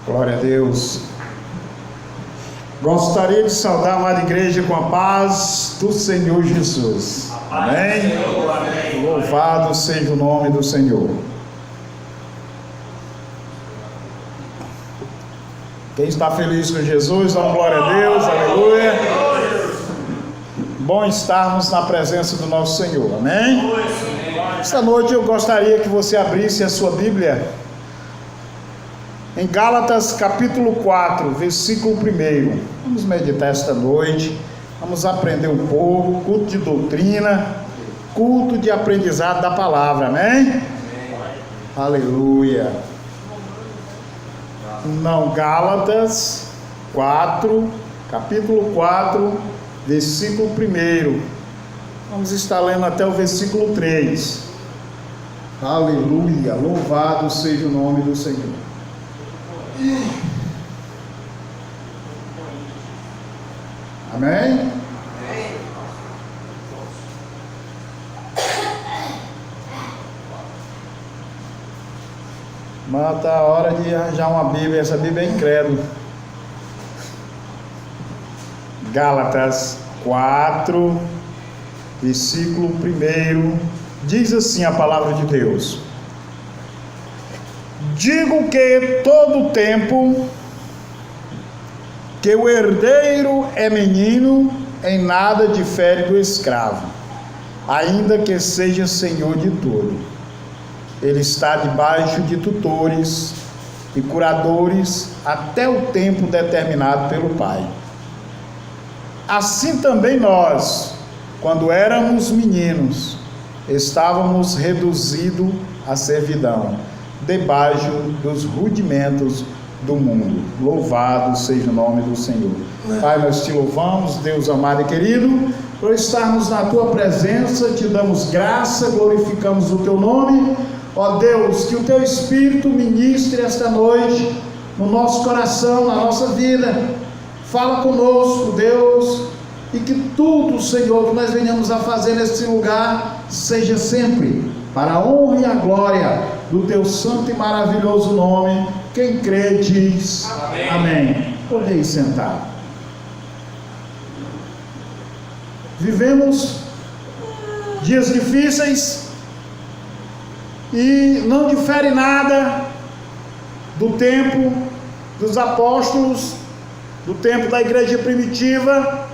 Glória a Deus. Gostaria de saudar a amada igreja com a paz do Senhor Jesus. Amém? Louvado seja o nome do Senhor. Quem está feliz com Jesus, dá glória a Deus, aleluia. Bom estarmos na presença do nosso Senhor, amém? Esta noite eu gostaria que você abrisse a sua Bíblia em Gálatas capítulo 4, versículo 1. Vamos meditar esta noite, vamos aprender um pouco, culto de doutrina, culto de aprendizado da palavra, amém? Aleluia. Não, Gálatas 4, capítulo 4, versículo 1. Vamos estar lendo até o versículo 3. Aleluia, louvado seja o nome do Senhor. Amém? Mas está a hora de arranjar uma Bíblia. Essa Bíblia é incrédula. Gálatas 4, versículo 1. Diz assim a palavra de Deus: digo que todo tempo que o herdeiro é menino, em nada difere do escravo, ainda que seja senhor de tudo. Ele está debaixo de tutores e curadores até o tempo determinado pelo Pai. Assim também nós, quando éramos meninos, estávamos reduzidos à servidão, debaixo dos rudimentos do mundo. Louvado seja o nome do Senhor. Pai, nós te louvamos, Deus amado e querido, por estarmos na tua presença, te damos graça, glorificamos o teu nome. Ó Deus, que o teu Espírito ministre esta noite no nosso coração, na nossa vida. Fala conosco, Deus, e que tudo, Senhor, que nós venhamos a fazer nesse lugar, seja sempre para a honra e a glória do teu santo e maravilhoso nome. Quem crê diz amém. Amém. Podem sentar. Vivemos dias difíceis e não difere nada do tempo dos apóstolos, do tempo da igreja primitiva.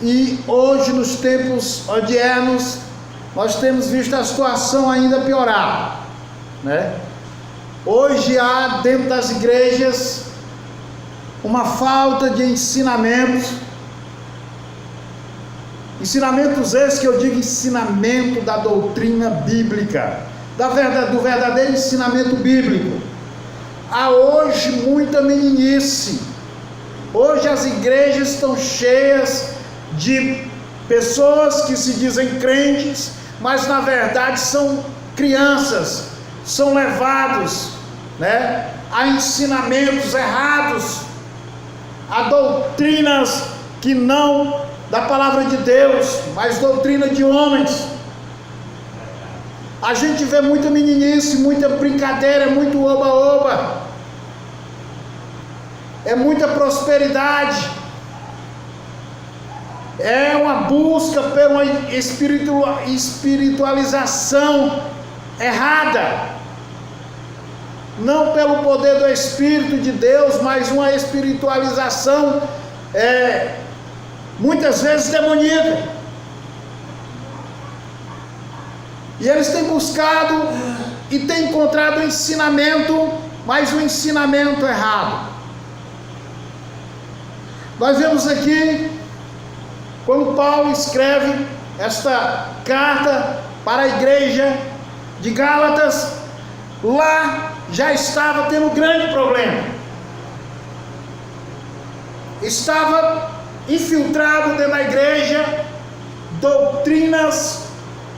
E hoje, nos tempos odiernos, nós temos visto a situação ainda piorar, né? Hoje há dentro das igrejas uma falta de ensinamentos esses que eu digo ensinamento da doutrina bíblica, do verdadeiro ensinamento bíblico. Há hoje muita meninice. Hoje as igrejas estão cheias de pessoas que se dizem crentes, mas na verdade são crianças, são levados, né, a ensinamentos errados, a doutrinas que não da palavra de Deus, mas doutrina de homens. A gente vê muita meninice, muita brincadeira, muito oba-oba, é muita prosperidade, é uma busca por uma espiritualização errada, não pelo poder do Espírito de Deus, mas uma espiritualização muitas vezes demoníaca. E eles têm buscado e têm encontrado o ensinamento, mas o ensinamento errado. Nós vemos aqui, quando Paulo escreve esta carta para a igreja de Gálatas, lá já estava tendo um grande problema. Estava infiltrado dentro da igreja doutrinas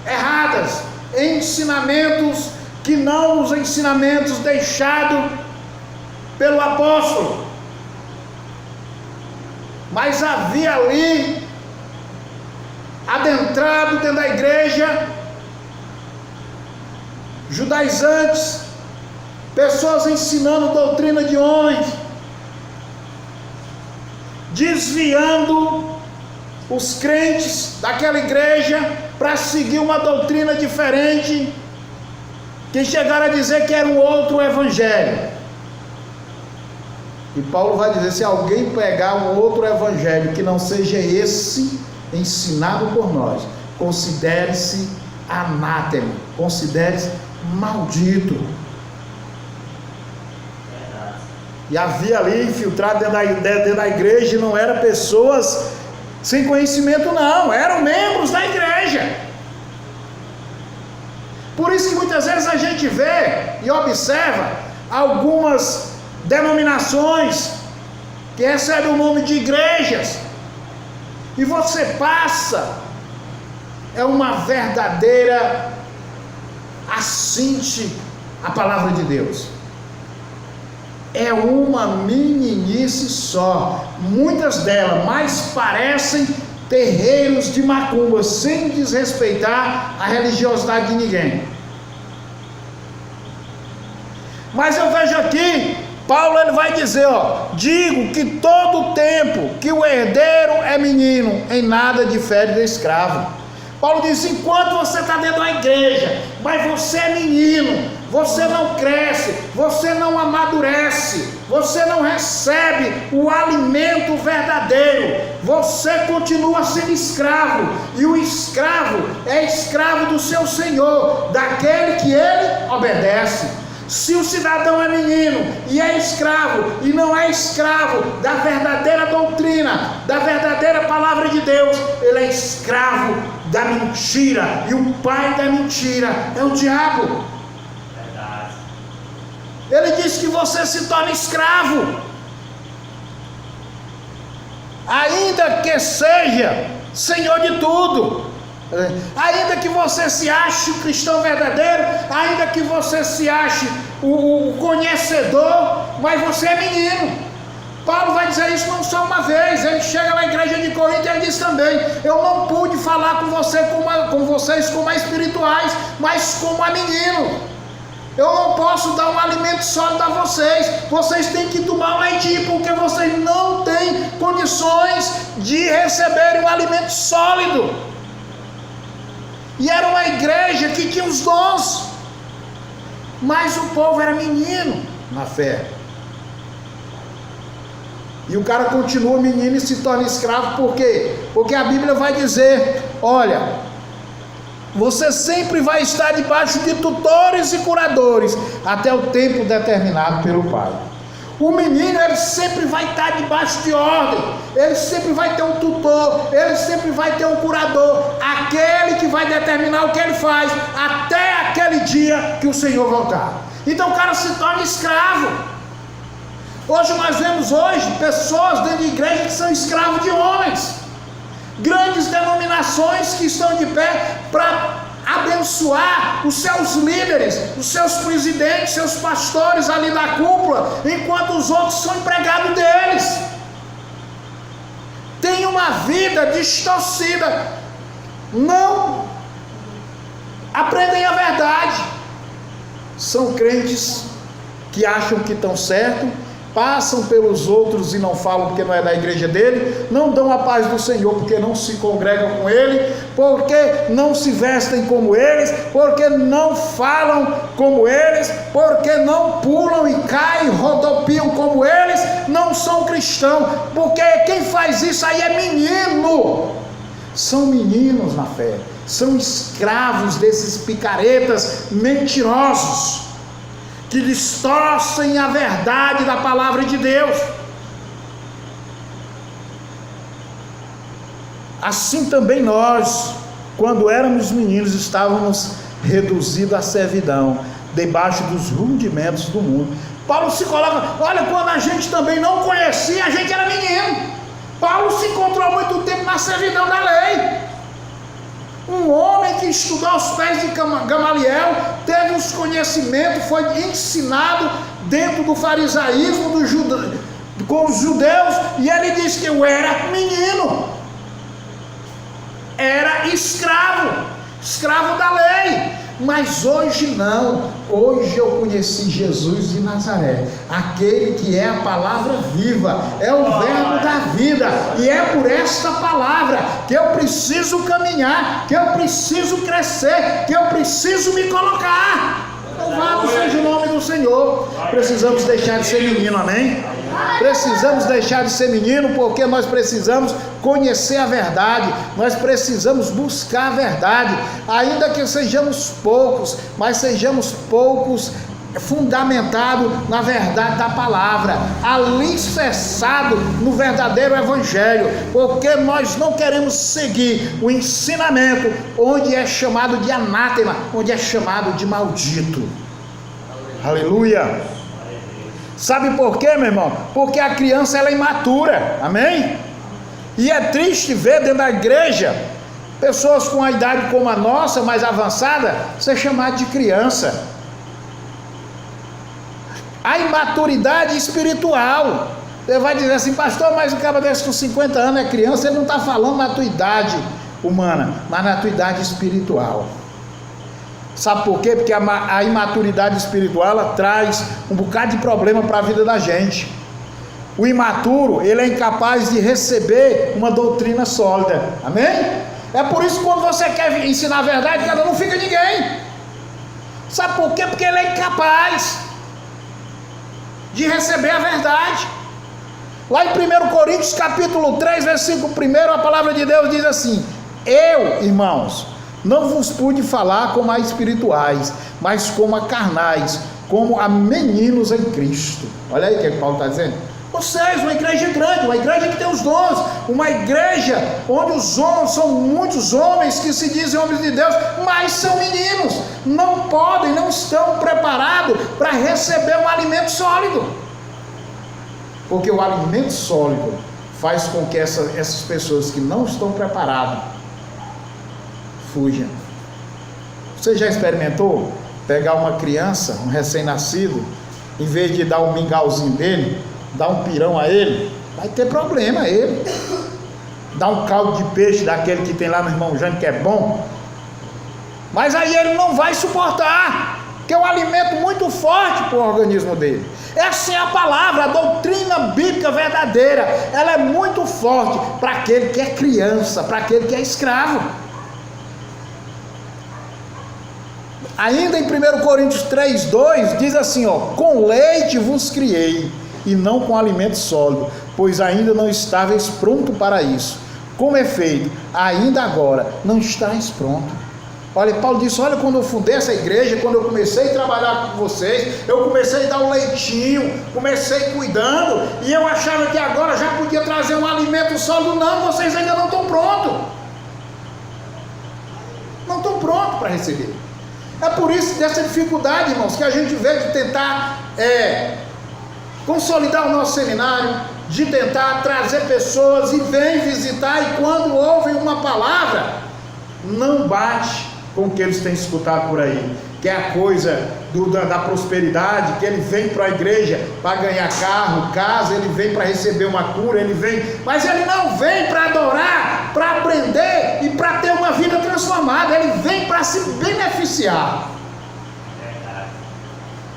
erradas, ensinamentos que não os ensinamentos deixados pelo apóstolo, mas havia ali adentrado dentro da igreja judaizantes pessoas ensinando doutrina de homens, desviando os crentes daquela igreja para seguir uma doutrina diferente, que chegaram a dizer que era um outro evangelho. E Paulo vai dizer: se alguém pegar um outro evangelho que não seja esse ensinado por nós, considere-se anátema, considere-se maldito. E havia ali infiltrado dentro da igreja, e não eram pessoas sem conhecimento, não, eram membros da igreja. Por isso que muitas vezes a gente vê e observa algumas denominações que recebem o nome de igrejas, e você passa, é uma verdadeira assinte à palavra de Deus. É uma meninice só, muitas delas, mas parecem terreiros de macumba, sem desrespeitar a religiosidade de ninguém. Mas eu vejo aqui, Paulo ele vai dizer, digo que todo tempo que o herdeiro é menino, em nada difere do escravo. Paulo diz: enquanto você está dentro da igreja, mas você é menino, você não cresce, você não amadurece, você não recebe o alimento verdadeiro, você continua sendo escravo, e o escravo é escravo do seu senhor, daquele que ele obedece. Se o cidadão é menino e é escravo, e não é escravo da verdadeira doutrina, da verdadeira palavra de Deus, ele é escravo da mentira, e o pai da mentira é o diabo. Verdade. Ele diz que você se torna escravo, ainda que seja senhor de tudo. Ainda que você se ache o cristão verdadeiro, ainda que você se ache o conhecedor, mas você é menino. Paulo vai dizer isso não só uma vez. Ele chega na igreja de Corinto e ele diz também: eu não pude falar com vocês como a espirituais, mas como a menino. Eu não posso dar um alimento sólido a vocês. Vocês têm que tomar um leitinho, porque vocês não têm condições de receberem um alimento sólido. E era uma igreja que tinha os dons, mas o povo era menino na fé. E o cara continua menino e se torna escravo. Por quê? Porque a Bíblia vai dizer: olha, você sempre vai estar debaixo de tutores e curadores, até o tempo determinado pelo Pai. O menino, ele sempre vai estar debaixo de ordem, ele sempre vai ter um tutor, ele sempre vai ter um curador, aquele que vai determinar o que ele faz, até aquele dia que o Senhor voltar. Então o cara se torna escravo. Hoje nós vemos pessoas dentro de igreja que são escravos de homens, grandes denominações que estão de pé para abençoar os seus líderes, os seus presidentes, seus pastores ali da cúpula, enquanto os outros são empregados deles. Tem uma vida distorcida, não aprendem a verdade, são crentes que acham que estão certo, passam pelos outros e não falam porque não é da igreja dele, não dão a paz do Senhor porque não se congregam com ele, porque não se vestem como eles, porque não falam como eles, porque não pulam e caem, rodopiam como eles, não são cristãos, porque quem faz isso aí é menino. São meninos na fé, são escravos desses picaretas mentirosos, que distorcem a verdade da palavra de Deus. Assim também nós, quando éramos meninos, estávamos reduzidos à servidão, debaixo dos rudimentos do mundo. Paulo se coloca, olha, quando a gente também não conhecia, a gente era menino. Paulo se encontrou muito tempo na servidão da lei. Um homem que estudou aos pés de Gamaliel, teve os conhecimentos, foi ensinado dentro do farisaísmo com os judeus, e ele diz que eu era menino, era escravo da lei, Mas hoje não, hoje eu conheci Jesus de Nazaré, aquele que é a palavra viva, é o verbo da vida, e é por esta palavra que eu preciso caminhar, que eu preciso crescer, que eu preciso me colocar. Louvado seja o nome do Senhor. Precisamos deixar de ser menino, amém? Precisamos deixar de ser menino, porque nós precisamos conhecer a verdade, nós precisamos buscar a verdade, ainda que sejamos poucos, mas sejamos poucos fundamentado na verdade da palavra, alicerçado no verdadeiro evangelho, porque nós não queremos seguir o ensinamento onde é chamado de anátema, onde é chamado de maldito. Aleluia. Sabe por quê, meu irmão? Porque a criança ela é imatura, amém? E é triste ver dentro da igreja pessoas com a idade como a nossa, mais avançada, ser chamado de criança. A imaturidade espiritual. Você vai dizer assim, pastor, mas o cara desse com 50 anos é criança, ele não está falando na tua idade humana, mas na tua idade espiritual. Sabe por quê? Porque a imaturidade espiritual, ela traz um bocado de problema para a vida da gente. O imaturo, ele é incapaz de receber uma doutrina sólida, amém? É por isso que quando você quer ensinar a verdade, ela não fica ninguém. Sabe por quê? Porque ele é incapaz de receber a verdade. Lá em 1 Coríntios capítulo 3, versículo 1, a palavra de Deus diz assim: eu, irmãos, não vos pude falar como a espirituais, mas como a carnais, como a meninos em Cristo. Olha aí o que Paulo está dizendo. Vocês, uma igreja grande, uma igreja que tem os dons, uma igreja onde os homens, são muitos homens que se dizem homens de Deus, mas são meninos, não podem, não estão preparados para receber um alimento sólido, porque o alimento sólido faz com que essas pessoas que não estão preparadas fujam. Você já experimentou pegar uma criança, um recém-nascido, em vez de dar um mingauzinho dele, dá um pirão a ele, vai ter problema a ele. Dá um caldo de peixe daquele que tem lá no irmão Jânio, que é bom, mas aí ele não vai suportar, que é um alimento muito forte para o organismo dele. Essa é a palavra, a doutrina bíblica verdadeira, ela é muito forte para aquele que é criança, para aquele que é escravo. Ainda em 1 Coríntios 3:2 diz assim, ó: com leite vos criei, e não com alimento sólido, pois ainda não estáveis pronto para isso. Como é feito, ainda agora não estáis pronto. Olha, Paulo disse: olha, quando eu fundei essa igreja, quando eu comecei a trabalhar com vocês, eu comecei a dar um leitinho, comecei cuidando, e eu achava que agora já podia trazer um alimento sólido. Não, vocês ainda não estão prontos, não estão prontos para receber. É por isso dessa dificuldade, irmãos, que a gente vê de tentar consolidar o nosso seminário, de tentar trazer pessoas e vem visitar, e quando ouvem uma palavra, não bate com o que eles têm escutado por aí, que é a coisa da prosperidade, que ele vem para a igreja para ganhar carro, casa, ele vem para receber uma cura, ele vem, mas ele não vem para adorar, para aprender e para ter uma vida transformada, ele vem para se beneficiar.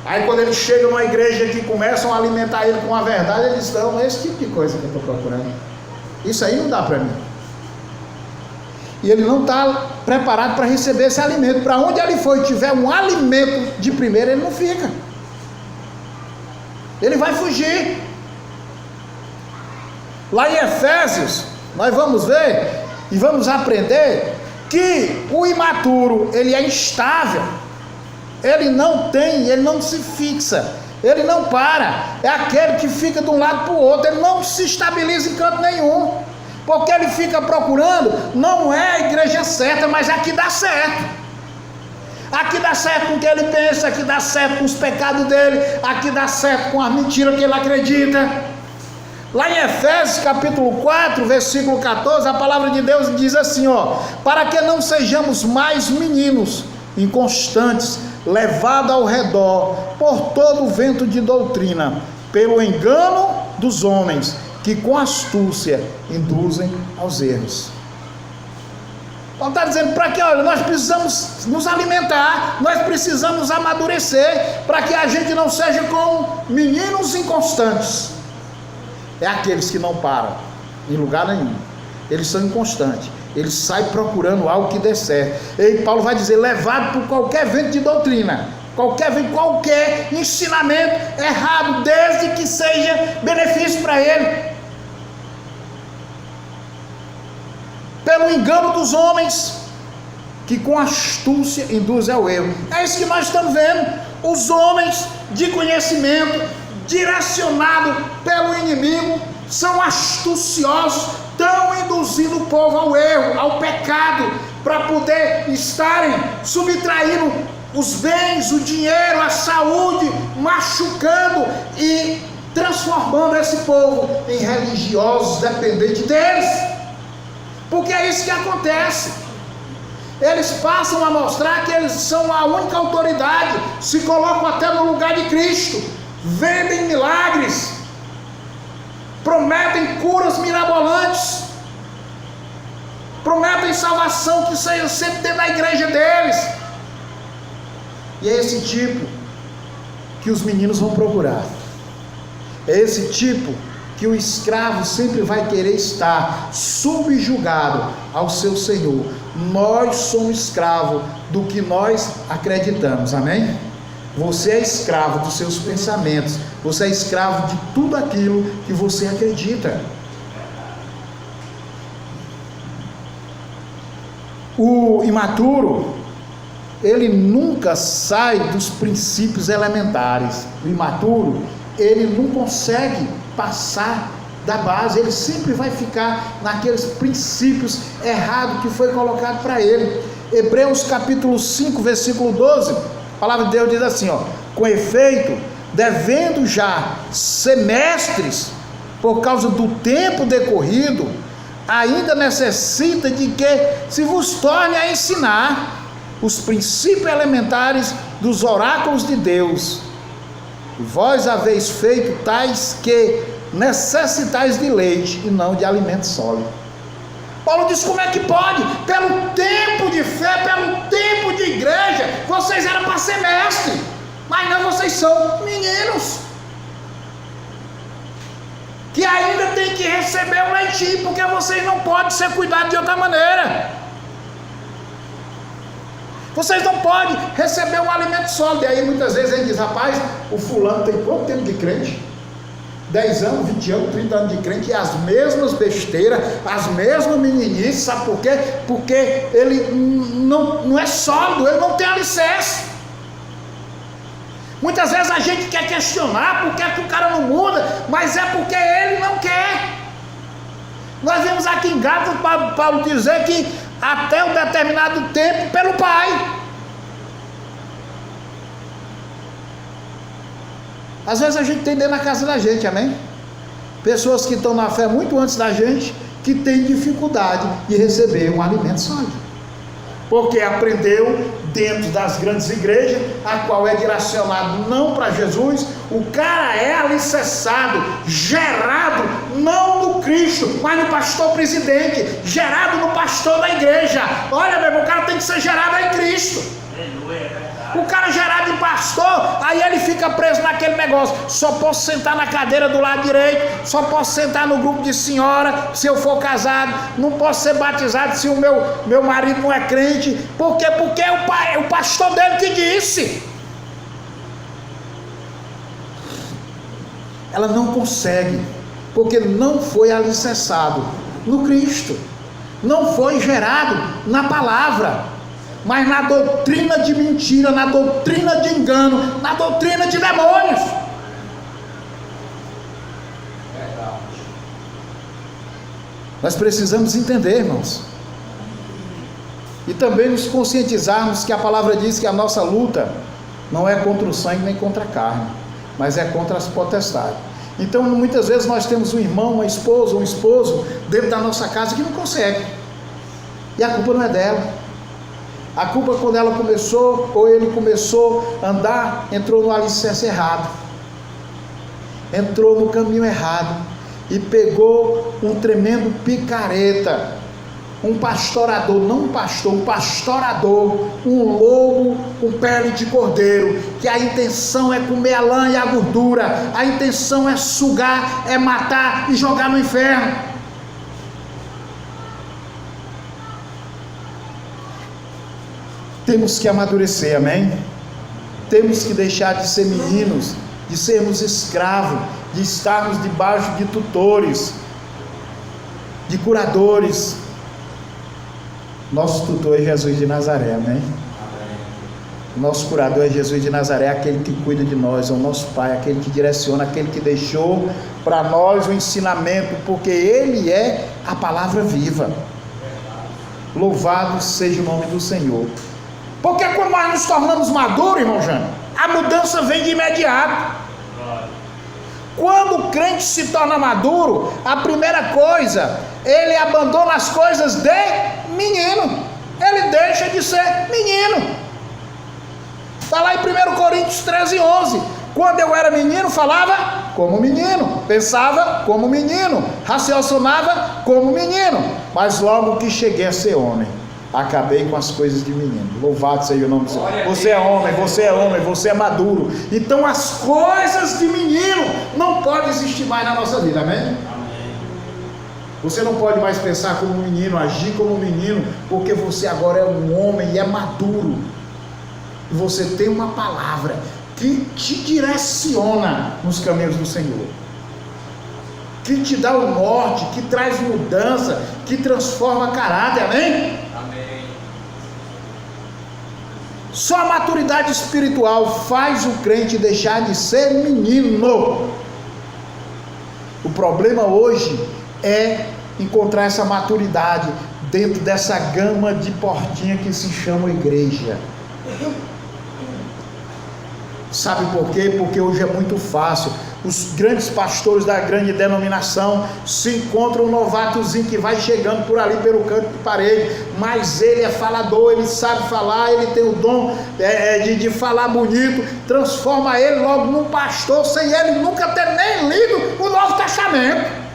Aí quando ele chega numa igreja que começam a alimentar ele com a verdade, eles dão esse tipo de coisa que eu estou procurando. Isso aí não dá para mim. E ele não está preparado para receber esse alimento. Para onde ele for e tiver um alimento de primeira, ele não fica. Ele vai fugir. Lá em Efésios, nós vamos ver e vamos aprender que o imaturo, ele é instável. Ele não se fixa, ele não para, é aquele que fica de um lado para o outro, ele não se estabiliza em canto nenhum, porque ele fica procurando, não é a igreja certa, mas aqui dá certo, aqui dá certo com o que ele pensa, aqui dá certo com os pecados dele, aqui dá certo com as mentiras que ele acredita. Lá em Efésios capítulo 4, versículo 14, a palavra de Deus diz assim, ó: para que não sejamos mais meninos inconstantes, levado ao redor por todo o vento de doutrina, pelo engano dos homens, que com astúcia induzem aos erros. Paulo está dizendo para que, olha, nós precisamos nos alimentar, nós precisamos amadurecer, para que a gente não seja como meninos inconstantes. É aqueles que não param em lugar nenhum, eles são inconstantes, eles saem procurando algo que dê certo. E Paulo vai dizer, levado por qualquer vento de doutrina, qualquer ensinamento errado, desde que seja benefício para ele, pelo engano dos homens, que com astúcia induzem ao erro. É isso que nós estamos vendo, os homens de conhecimento, direcionados pelo inimigo, são astuciosos, estão induzindo o povo ao erro, ao pecado, para poder estarem subtraindo os bens, o dinheiro, a saúde, machucando e transformando esse povo em religiosos dependentes deles. Porque é isso que acontece. Eles passam a mostrar que eles são a única autoridade, se colocam até no lugar de Cristo, vendem milagres, prometem curas mirabolantes, prometem salvação que saia sempre dentro da igreja deles. E é esse tipo que os meninos vão procurar. É esse tipo que o escravo sempre vai querer estar subjugado ao seu senhor. Nós somos escravos do que nós acreditamos, amém? Você é escravo dos seus pensamentos, você é escravo de tudo aquilo que você acredita. O imaturo, ele nunca sai dos princípios elementares. O imaturo, ele não consegue passar da base, ele sempre vai ficar naqueles princípios errados que foi colocado para ele. Hebreus capítulo 5, versículo 12, a palavra de Deus diz assim, ó: com efeito, devendo já ser mestres, por causa do tempo decorrido, ainda necessita de que se vos torne a ensinar os princípios elementares dos oráculos de Deus. Vós haveis feito tais que necessitais de leite e não de alimento sólido. Paulo diz, como é que pode? Pelo tempo de fé, pelo tempo de igreja, vocês eram para ser mestre, mas não, vocês são meninos, que ainda tem que receber o leitinho, porque vocês não podem ser cuidados de outra maneira. Vocês não podem receber um alimento sólido. E aí muitas vezes ele diz, rapaz, o fulano tem quanto tempo de crente? 10 anos, 20 anos, 30 anos de crente, e as mesmas besteiras, as mesmas meninices, sabe por quê? Porque ele não é sólido, ele não tem alicerce. Muitas vezes a gente quer questionar por que o cara não muda, mas é porque ele não quer. Nós vemos aqui em Gálatas Paulo dizer que até um determinado tempo pelo Pai. Às vezes a gente tem dentro da casa da gente, amém? Pessoas que estão na fé muito antes da gente, que têm dificuldade de receber um alimento sólido, porque aprendeu dentro das grandes igrejas, a qual é direcionado não para Jesus. O cara é alicerçado, gerado não no Cristo, mas no pastor presidente, gerado no pastor da igreja. Olha, meu irmão, o cara tem que ser gerado em Cristo. O cara gerado em pastor, aí ele fica preso naquele negócio, só posso sentar na cadeira do lado direito, só posso sentar no grupo de senhora se eu for casado, não posso ser batizado se o meu marido não é crente. Por quê? Porque é o pastor dele que disse. Ela não consegue, porque não foi alicerçado no Cristo, não foi gerado na palavra, mas na doutrina de mentira, na doutrina de engano, na doutrina de demônios. Nós precisamos entender, irmãos, e também nos conscientizarmos que a palavra diz que a nossa luta não é contra o sangue nem contra a carne, mas é contra as potestades. Então muitas vezes nós temos um irmão, uma esposa, um esposo dentro da nossa casa que não consegue, e a culpa não é dela. A culpa é quando ela começou, ou ele começou a andar, entrou no alicerce errado, entrou no caminho errado, e pegou um tremendo picareta, Um pastorador, não um pastor, um pastorador, um lobo com pele de cordeiro, que a intenção é comer a lã e a gordura, a intenção é sugar, é matar e jogar no inferno. Temos que amadurecer, amém? Temos que deixar de ser meninos, de sermos escravos, de estarmos debaixo de tutores, de curadores. Nosso tutor é Jesus de Nazaré, amém? Nosso curador é Jesus de Nazaré, aquele que cuida de nós, é o nosso Pai, aquele que direciona, aquele que deixou para nós o ensinamento, porque Ele é a palavra viva. Louvado seja o nome do Senhor. Porque quando nós nos tornamos maduros, irmão Jânio, a mudança vem de imediato. Quando o crente se torna maduro, a primeira coisa, ele abandona as coisas de menino, ele deixa de ser menino. Está lá em 1 Coríntios 13:11. Quando eu era menino, falava como menino, pensava como menino, raciocinava como menino, mas logo que cheguei a ser homem, acabei com as coisas de menino. Louvado seja o nome do Senhor. Você é homem, você é homem, você é maduro. Então as coisas de menino não podem existir mais na nossa vida, amém? Você não pode mais pensar como um menino, agir como um menino, porque você agora é um homem e é maduro. E você tem uma palavra que te direciona nos caminhos do Senhor, que te dá o norte, que traz mudança, que transforma caráter, amém? Amém. Só a maturidade espiritual faz o crente deixar de ser menino. O problema hoje é encontrar essa maturidade dentro dessa gama de portinha que se chama igreja. Sabe por quê? Porque hoje é muito fácil. Os grandes pastores da grande denominação se encontram um novatozinho que vai chegando por ali pelo canto de parede, mas ele é falador, ele sabe falar, ele tem o dom de falar bonito, transforma ele logo num pastor sem ele nunca ter nem lido o Novo Testamento.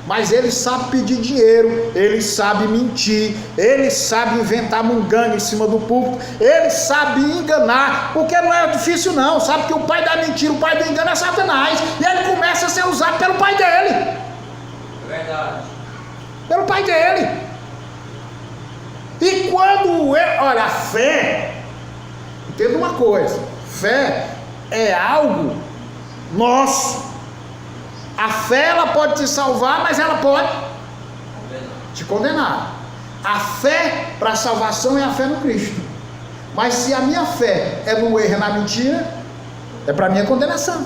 Mas ele sabe pedir dinheiro, ele sabe mentir, ele sabe inventar munganga em cima do púlpito, ele sabe enganar, porque não é difícil não, sabe que o pai da mentira, o pai do engano é Satanás, e ele começa a ser usado pelo pai dele. É verdade. Pelo pai dele. E quando, olha, a fé, entenda uma coisa, fé é algo nosso. A fé, ela pode te salvar, mas ela pode te condenar. A fé para a salvação é a fé no Cristo. Mas se a minha fé é no erro, na mentira, é para minha condenação.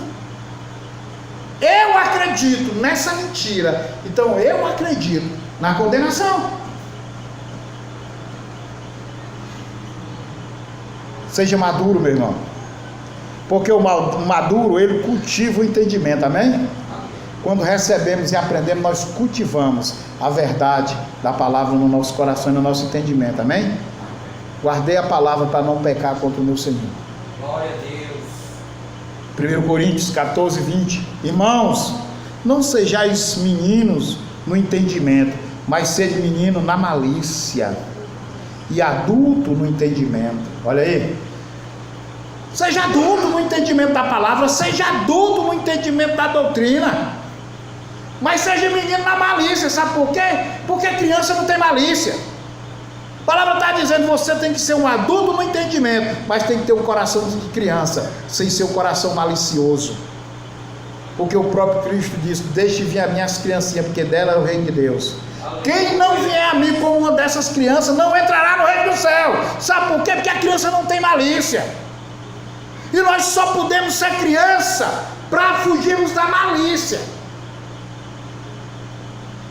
Eu acredito nessa mentira, então eu acredito na condenação. Seja maduro, meu irmão, porque o maduro, ele cultiva o entendimento, amém? Quando recebemos e aprendemos, nós cultivamos a verdade da palavra no nosso coração e no nosso entendimento, amém? Guardei a palavra para não pecar contra o meu Senhor. Glória a Deus. 1 Coríntios 14:20. Irmãos, não sejais meninos no entendimento, mas sede menino na malícia, e adulto no entendimento. Olha aí. Seja adulto no entendimento da palavra, seja adulto no entendimento da doutrina. Mas seja menino na malícia, sabe por quê? Porque criança não tem malícia. A palavra está dizendo, você tem que ser um adulto no entendimento, mas tem que ter um coração de criança, sem ser um coração malicioso. Porque o próprio Cristo disse, deixe vir a minhas criancinhas, porque dela é o reino de Deus. Quem não vier a mim como uma dessas crianças, não entrará no reino do céu. Sabe por quê? Porque a criança não tem malícia. E nós só podemos ser criança para fugirmos da malícia.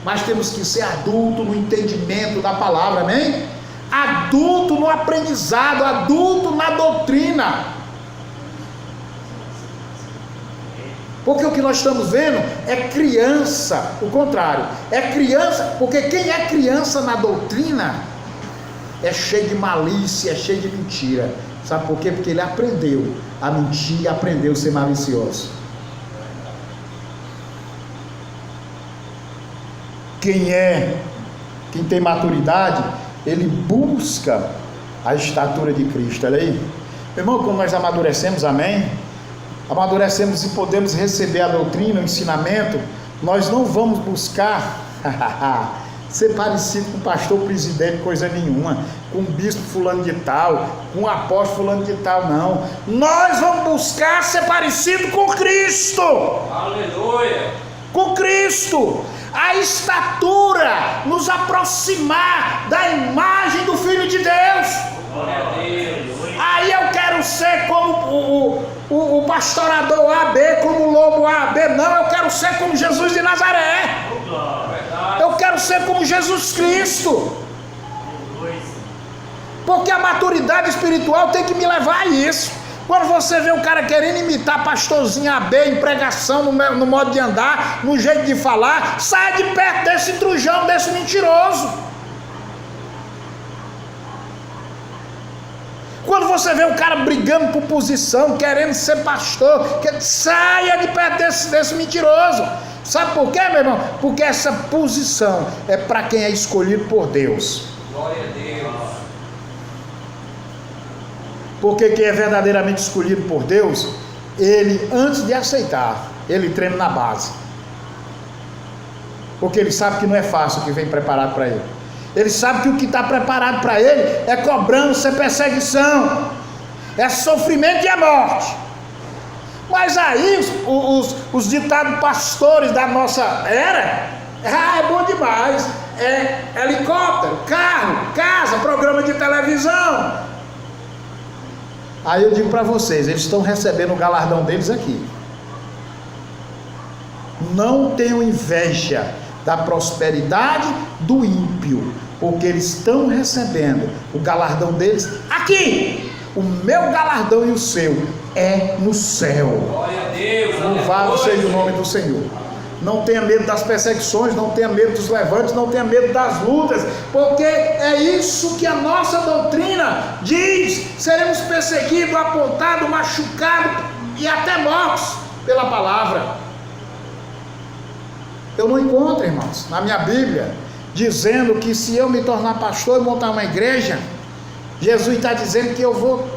Mas temos que ser adulto no entendimento da palavra, amém? Adulto no aprendizado, adulto na doutrina. Porque o que nós estamos vendo é criança, o contrário, é criança, porque quem é criança na doutrina é cheio de malícia, é cheio de mentira. Sabe por quê? Porque ele aprendeu a mentir e aprendeu a ser malicioso. Quem Quem tem maturidade, ele busca a estatura de Cristo. Olha aí. Meu irmão, quando nós amadurecemos, amém? Amadurecemos e podemos receber a doutrina, o ensinamento, nós não vamos buscar ser parecido com o pastor presidente, coisa nenhuma, com o bispo fulano de tal, com o apóstolo fulano de tal, não. Nós vamos buscar ser parecido com Cristo. Aleluia! Com Cristo. A estatura, nos aproximar da imagem do Filho de Deus. Glória a Deus! Aí eu quero ser como o pastorador A, B, como o lobo A, B. Não, eu quero ser como Jesus de Nazaré. Eu quero ser como Jesus Cristo. Porque a maturidade espiritual tem que me levar a isso. Quando você vê um cara querendo imitar pastorzinho AB em pregação, no modo de andar, no jeito de falar, saia de perto desse trujão, desse mentiroso. Quando você vê um cara brigando por posição, querendo ser pastor, saia de perto desse mentiroso. Sabe por quê, meu irmão? Porque essa posição é para quem é escolhido por Deus. Glória a Deus! Porque quem é verdadeiramente escolhido por Deus, ele, antes de aceitar, ele treina na base. Porque ele sabe que não é fácil o que vem preparado para ele. Ele sabe que o que está preparado para ele é cobrança, é perseguição, é sofrimento e é morte. Mas aí os ditados pastores da nossa era, é bom demais. É helicóptero, carro, casa, programa de televisão. Aí eu digo para vocês, eles estão recebendo o galardão deles aqui. Não tenham inveja da prosperidade do ímpio, porque eles estão recebendo o galardão deles aqui. O meu galardão e o seu é no céu. Glória a Deus! Louvado seja o nome do Senhor. Não tenha medo das perseguições, não tenha medo dos levantes, não tenha medo das lutas, porque é isso que a nossa doutrina diz. Seremos perseguidos, apontados, machucados e até mortos pela palavra. Eu não encontro, irmãos, na minha Bíblia, dizendo que se eu me tornar pastor e montar uma igreja, Jesus está dizendo que eu vou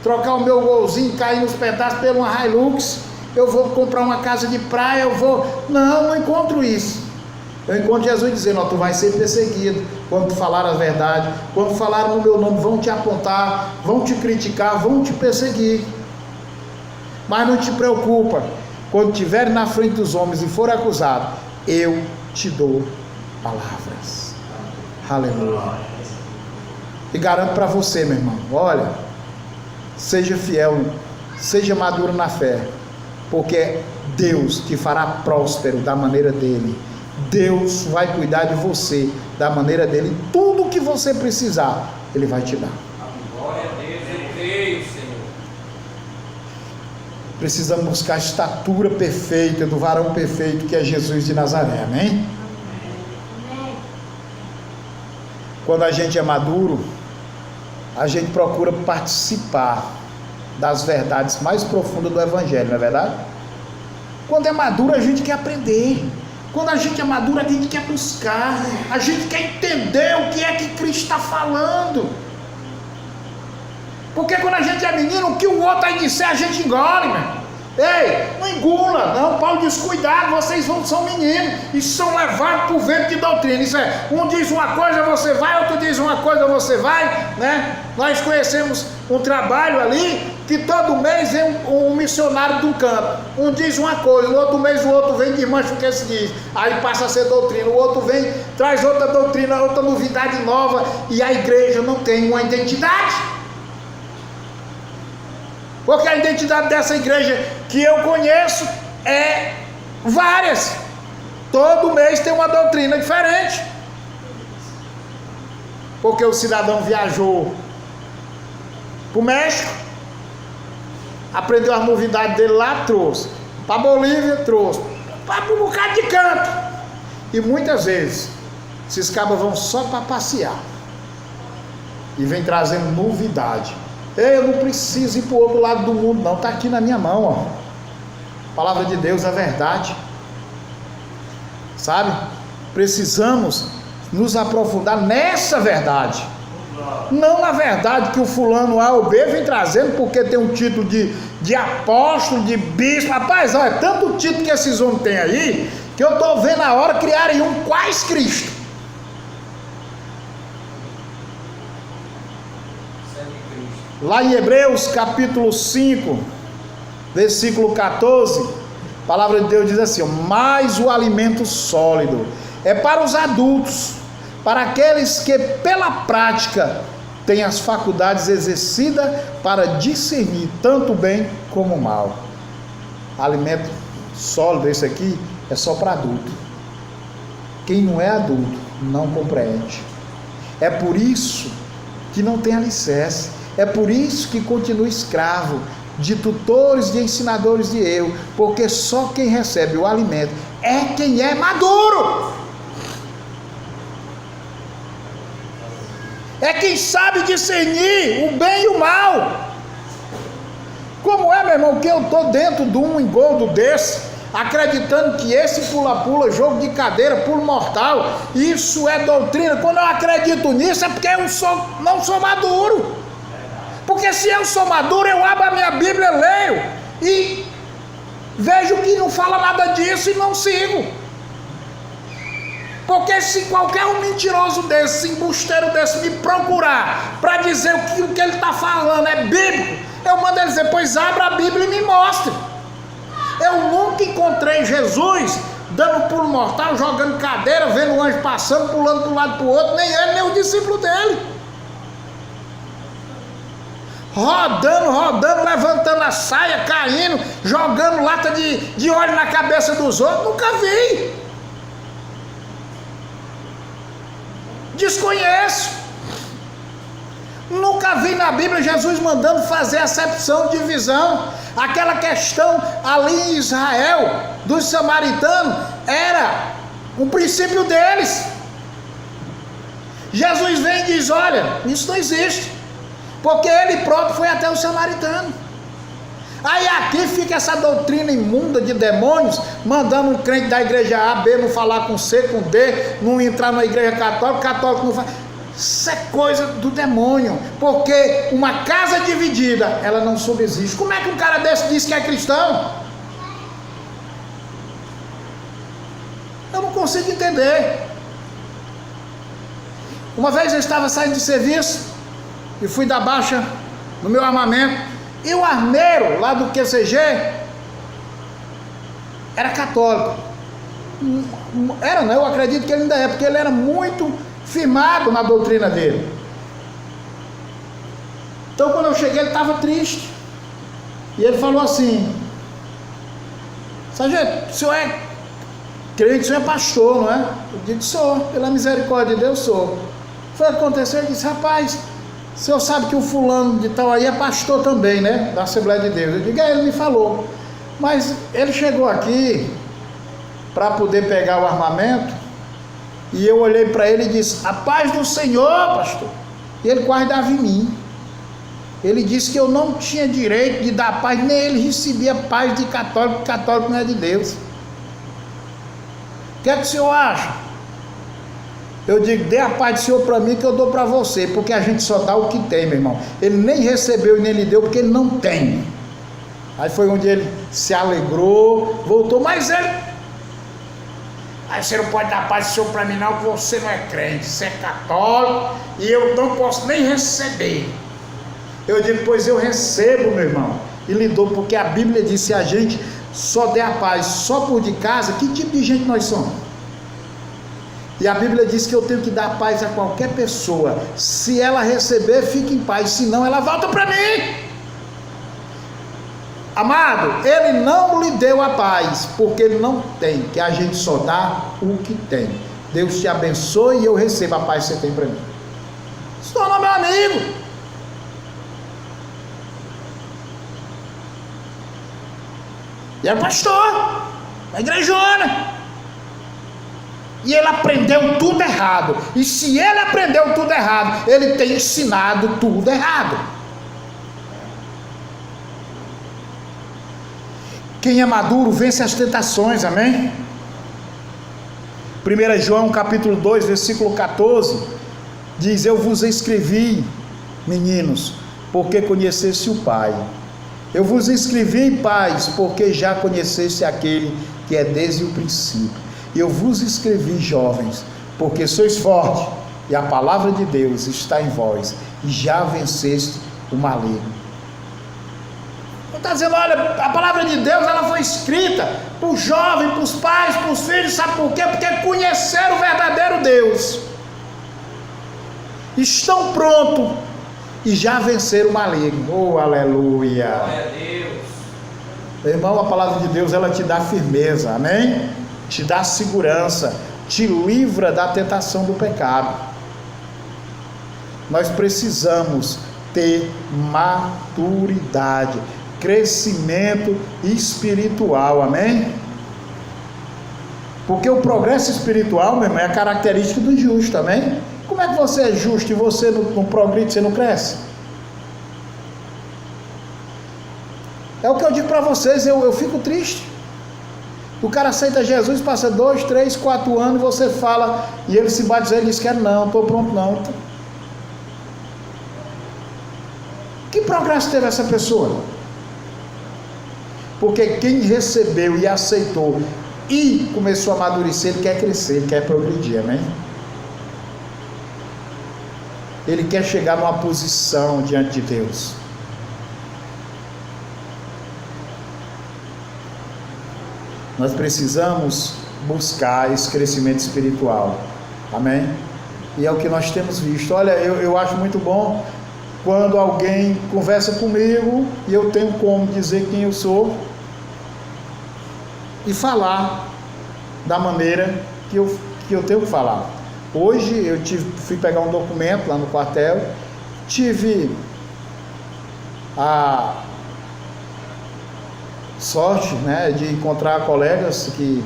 trocar o meu golzinho, cair nos pedaços pelo uma Hilux, eu vou comprar uma casa de praia, eu vou... Não encontro isso. Eu encontro Jesus dizendo, tu vai ser perseguido quando tu falar a verdade, quando falar no meu nome, vão te apontar, vão te criticar, vão te perseguir. Mas não te preocupa, quando estiver na frente dos homens e for acusado, eu te dou palavras. Aleluia. E garanto para você, meu irmão, olha, seja fiel, seja maduro na fé, porque Deus te fará próspero da maneira dele. Deus vai cuidar de você da maneira dele. Tudo que você precisar, ele vai te dar. Glória a Deus, eu creio, Senhor. Precisamos buscar a estatura perfeita do varão perfeito que é Jesus de Nazaré, amém? Quando a gente é maduro, a gente procura participar das verdades mais profundas do Evangelho, não é verdade? Quando é maduro, a gente quer aprender. Quando a gente é maduro, a gente quer buscar. A gente quer entender o que é que Cristo está falando. Porque quando a gente é menino, o que o outro aí disser, a gente engole, meu. Ei, não engula, não. Paulo diz, cuidado, vocês são meninos e são levados por vento de doutrina. Isso é, um diz uma coisa, você vai, outro diz uma coisa, você vai, né? Nós conhecemos um trabalho ali, que todo mês vem um missionário de um canto. Um diz uma coisa, no outro mês o outro vem e desmancha o que se diz. Aí passa a ser doutrina, o outro vem, traz outra doutrina, outra novidade nova, e a igreja não tem uma identidade. Porque a identidade dessa igreja que eu conheço é várias. Todo mês tem uma doutrina diferente. Porque o cidadão viajou para o México, aprendeu as novidades dele lá, trouxe. Para Bolívia, trouxe. Para um bocado de canto. E muitas vezes, esses cabas vão só para passear. E vem trazendo novidade. Eu não preciso ir para o outro lado do mundo, não. Está aqui na minha mão, ó. A palavra de Deus é verdade. Sabe? Precisamos nos aprofundar nessa verdade. Não na verdade que o fulano A ou B vem trazendo porque tem um título de apóstolo, de bispo. Rapaz, olha, é tanto título que esses homens têm aí, que eu estou vendo a hora criarem um quais Cristo. Lá em Hebreus capítulo 5, versículo 14, a palavra de Deus diz assim: mas o alimento sólido é para os adultos, para aqueles que pela prática têm as faculdades exercidas para discernir tanto o bem como o mal. Alimento sólido, esse aqui é só para adulto. Quem não é adulto não compreende. É por isso que não tem alicerce. É por isso que continua escravo de tutores, de ensinadores de erro, porque só quem recebe o alimento é quem é maduro. É quem sabe discernir o bem e o mal. Como é, meu irmão, que eu estou dentro de um engodo desse, acreditando que esse pula-pula, jogo de cadeira, pulo mortal, isso é doutrina. Quando eu acredito nisso é porque eu não sou maduro. Porque se eu sou maduro, eu abro a minha Bíblia, leio e vejo que não fala nada disso e não sigo. Porque se qualquer um mentiroso desse, embusteiro desse, me procurar para dizer o que ele está falando é bíblico, eu mando ele dizer: pois abra a Bíblia e me mostre. Eu nunca encontrei Jesus dando pulo mortal, jogando cadeira, vendo o anjo passando, pulando de um lado para o outro, nem ele, nem o discípulo dele. Rodando, levantando a saia, caindo, jogando lata de óleo na cabeça dos outros. Nunca vi. Desconheço. Nunca vi na Bíblia Jesus mandando fazer acepção, divisão. Aquela questão ali em Israel, dos samaritanos, era um princípio deles. Jesus vem e diz: olha, isso não existe. Porque ele próprio foi até o samaritano. Aí aqui fica essa doutrina imunda de demônios, mandando um crente da igreja A, B não falar com C, com D, não entrar na igreja católica, católico não fala. Isso é coisa do demônio, porque uma casa dividida, ela não subsiste. Como é que um cara desse diz que é cristão? Eu não consigo entender. Uma vez eu estava saindo de serviço e fui dar baixa no meu armamento, e o armeiro lá do QCG era católico. Era, não, eu acredito que ele ainda é, porque ele era muito firmado na doutrina dele. Então quando eu cheguei ele estava triste, e ele falou assim: sargento, o senhor é crente, o senhor é pastor, não é? Eu disse: sou, pela misericórdia de Deus sou. Foi o que aconteceu, ele disse: rapaz, o senhor sabe que o fulano de tal aí é pastor também, né? Da Assembleia de Deus. Eu digo: ele me falou. Mas ele chegou aqui para poder pegar o armamento, e eu olhei para ele e disse: a paz do Senhor, pastor. E ele quase dava em mim. Ele disse que eu não tinha direito de dar paz, nem ele recebia paz de católico, porque católico não é de Deus. O que é que o senhor acha? Eu digo: dê a paz do Senhor para mim, que eu dou para você, porque a gente só dá o que tem, meu irmão. Ele nem recebeu e nem lhe deu, porque ele não tem. Aí foi onde ele se alegrou, voltou, mas ele: aí você não pode dar a paz do Senhor para mim não, porque você não é crente, você é católico, e eu não posso nem receber. Eu digo: pois eu recebo, meu irmão, e lhe dou, porque a Bíblia diz: se a gente só der a paz só por de casa, que tipo de gente nós somos? E a Bíblia diz que eu tenho que dar paz a qualquer pessoa. Se ela receber, fica em paz, senão ela volta para mim. Amado, ele não lhe deu a paz, porque ele não tem, que a gente só dá o que tem. Deus te abençoe e eu recebo a paz que você tem para mim. Se tornou meu amigo. E era pastor, na igrejona. E ele aprendeu tudo errado. E se ele aprendeu tudo errado, ele tem ensinado tudo errado. Quem é maduro vence as tentações, amém? 1 João capítulo 2, versículo 14, diz: eu vos escrevi, meninos, porque conheceste o Pai. Eu vos escrevi, pais, porque já conheceste aquele que é desde o princípio. Eu vos escrevi, jovens, porque sois fortes, e a palavra de Deus está em vós, e já venceste o maligno. Ele está dizendo: olha, a palavra de Deus, ela foi escrita para os jovens, para os pais, para os filhos. Sabe por quê? Porque conheceram o verdadeiro Deus, estão prontos e já venceram o maligno. Oh, aleluia! Glória a Deus. Irmão, a palavra de Deus, ela te dá firmeza, amém? Te dá segurança, te livra da tentação do pecado. Nós precisamos ter maturidade, crescimento espiritual, amém? Porque o progresso espiritual, meu irmão, é a característica do justo, amém? Como é que você é justo e você não progride, você não cresce? É o que eu digo para vocês, eu fico triste. O cara aceita Jesus, passa 2, 3, 4 anos, e você fala, e ele se bate e diz: quero não, estou pronto não. Que progresso teve essa pessoa? Porque quem recebeu e aceitou e começou a amadurecer, ele quer crescer, ele quer progredir, amém? Ele quer chegar numa posição diante de Deus. Nós precisamos buscar esse crescimento espiritual, amém? E é o que nós temos visto. Olha, eu acho muito bom quando alguém conversa comigo e eu tenho como dizer quem eu sou e falar da maneira que eu tenho que falar. Hoje eu fui pegar um documento lá no quartel, tive a sorte, né, de encontrar colegas que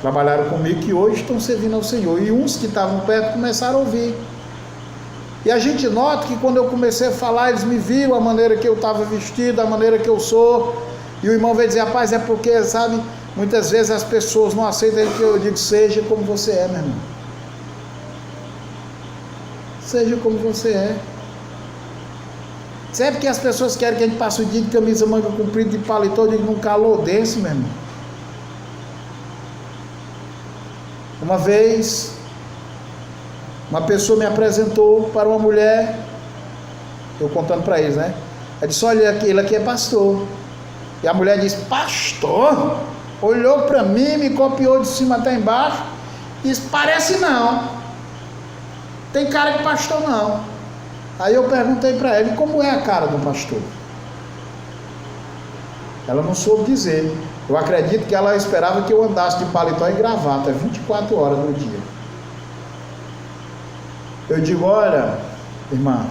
trabalharam comigo, que hoje estão servindo ao Senhor, e uns que estavam perto começaram a ouvir. E a gente nota que quando eu comecei a falar, eles me viram a maneira que eu estava vestido, a maneira que eu sou, e o irmão veio dizer: rapaz, é porque, sabe, muitas vezes as pessoas não aceitam que eu digo: seja como você é, meu irmão. Seja como você é. Sabe que as pessoas querem que a gente passe o dia de camisa manga comprida, de paletó, de num calor desse, meu irmão. Uma vez, uma pessoa me apresentou para uma mulher, eu contando para eles, né? Ela disse: olha, ele aqui é pastor. E a mulher disse: pastor? Olhou para mim, me copiou de cima até embaixo, disse: parece não, tem cara de pastor não. Aí eu perguntei para ela: e como é a cara do pastor? Ela não soube dizer. Eu acredito que ela esperava que eu andasse de paletó e gravata 24 horas do dia. Eu digo: olha, irmã,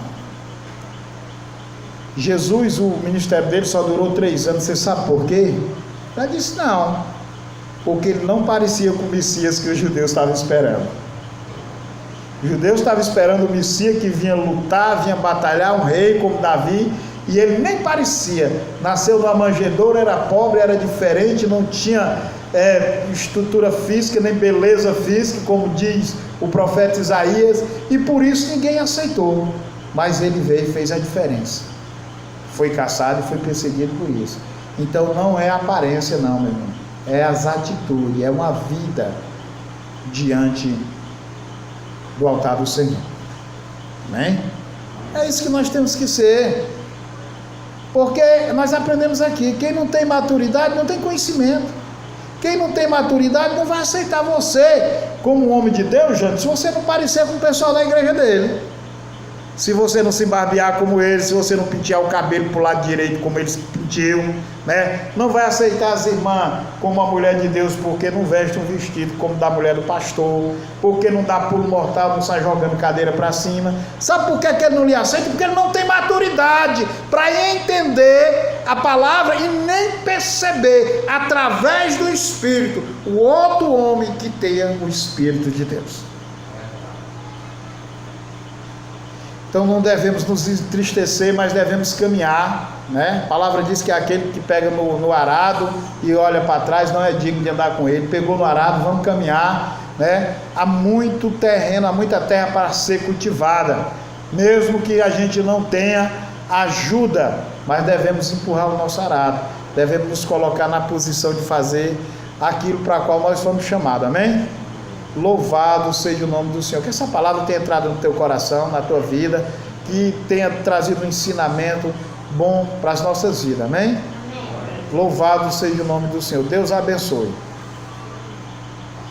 Jesus, o ministério dele só durou 3 anos, você sabe por quê? Ela disse: não, porque ele não parecia com o Messias que os judeus estavam esperando. Os judeus estavam esperando o Messias que vinha lutar, vinha batalhar, um rei como Davi, e ele nem parecia. Nasceu numa manjedoura, era pobre, era diferente, não tinha estrutura física, nem beleza física, como diz o profeta Isaías, e por isso ninguém aceitou. Mas ele veio e fez a diferença. Foi caçado e foi perseguido por isso. Então não é a aparência não, meu irmão, é as atitudes, é uma vida diante do altar do Senhor, amém? É isso que nós temos que ser, porque nós aprendemos aqui: quem não tem maturidade não tem conhecimento. Quem não tem maturidade não vai aceitar você como um homem de Deus, gente, se você não parecer com o pessoal da igreja dele, se você não se barbear como ele, se você não pentear o cabelo para o lado direito como eles penteam, né? Não vai aceitar as irmãs como uma mulher de Deus, porque não veste um vestido como da mulher do pastor, porque não dá pulo mortal, não sai jogando cadeira para cima. Sabe por que ele não lhe aceita? Porque ele não tem maturidade para entender a palavra e nem perceber através do Espírito o outro homem que tenha o Espírito de Deus. Então não devemos nos entristecer, mas devemos caminhar, né? A palavra diz que aquele que pega no arado e olha para trás não é digno de andar com ele. Pegou no arado, vamos caminhar, né? Há muito terreno, há muita terra para ser cultivada, mesmo que a gente não tenha ajuda, mas devemos empurrar o nosso arado, devemos nos colocar na posição de fazer aquilo para a qual nós fomos chamados, amém? Louvado seja o nome do Senhor. Que essa palavra tenha entrado no teu coração, na tua vida, que tenha trazido um ensinamento bom para as nossas vidas, amém? Louvado seja o nome do Senhor. Deus abençoe.